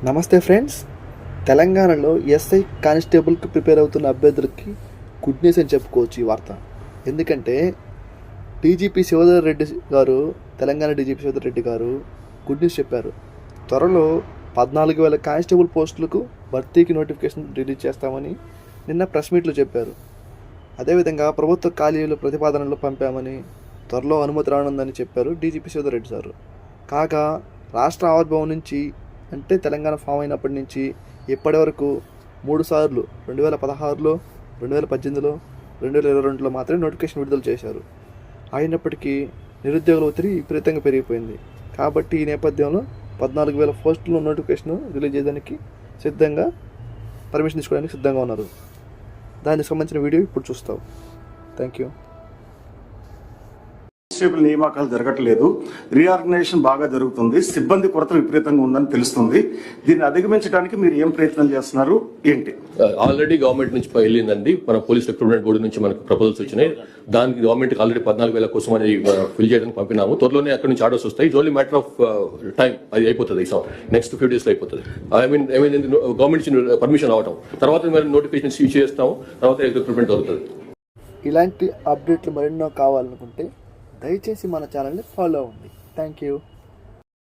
నమస్తే ఫ్రెండ్స్. తెలంగాణలో SI కానిస్టేబుల్కి prepare అవుతున్న అభ్యర్థులకి గుడ్ న్యూస్ అని చెప్పుకోవచ్చు ఈ వార్త. ఎందుకంటే డీజీపీ శివధర్ రెడ్డి గారు, తెలంగాణ డీజీపీ శివధర్ రెడ్డి గారు గుడ్ న్యూస్ చెప్పారు. త్వరలో 14,000 కానిస్టేబుల్ పోస్టులకు భర్తీకి నోటిఫికేషన్ రిలీజ్ చేస్తామని నిన్న ప్రెస్ మీట్లో చెప్పారు. అదేవిధంగా ప్రభుత్వ ఖాళీలు ప్రతిపాదనలు పంపామని, త్వరలో అనుమతి రానుందని చెప్పారు డీజీపీ శివధర్ రెడ్డి గారు. కాగా రాష్ట్ర ఆవిర్భావం నుంచి అంటే తెలంగాణ ఫామ్ అయినప్పటి నుంచి ఇప్పటి వరకు 3 సార్లు 2016లో, 2018లో, 2022లో మాత్రమే నోటిఫికేషన్ విడుదల చేశారు. అయినప్పటికీ నిరుద్యోగుల ఒత్తిడి విపరీతంగా పెరిగిపోయింది. కాబట్టి ఈ నేపథ్యంలో 14,000 పోస్టుల నోటిఫికేషన్ రిలీజ్ చేయడానికి పర్మిషన్ తీసుకోవడానికి సిద్ధంగా ఉన్నారు. దానికి సంబంధించిన వీడియో ఇప్పుడు చూస్తాం. Thank you. కానిస్టేబుల్ నియామకాలు జరగట్లేదు, రీఆర్గనైజేషన్ బాగా జరుగుతుంది, సిబ్బంది కొరత విపరీతంగా ఉందని తెలుస్తుంది. దీన్ని అధిగమించడానికి మీరు ఏం ప్రయత్నం చేస్తున్నారు, ఏంటి? ఆల్రెడీ గవర్నమెంట్ నుంచి వెళ్ళిందండి. మన పోలీస్ రిక్రూట్మెంట్ బోర్డు నుంచి మనకు ప్రపోజల్స్ వచ్చినాయి. దానికి గవర్నమెంట్ ఆల్రెడీ 14,000 కోసం అని ఫిల్ చేయడానికి పంపినాము. త్వరలోనే అక్కడ నుంచి ఆర్డర్స్ వస్తాయి. It's only matter of time. అది అయిపోతుంది. నెక్స్ట్ few days లో అయిపోతుంది. ఐ మీన్ గవర్నమెంట్ నుంచి పర్మిషన్ అవటం, తర్వాత మరి నోటిఫికేషన్ ఇష్యూ చేస్తాము, తర్వాత రిక్రూట్మెంట్ అవుతుంది. ఇలాంటి అప్డేట్లు మరెన్నో కావాలనుకుంటే దయచేసి మన ఛానల్ని ఫాలో అవ్వండి. Thank you.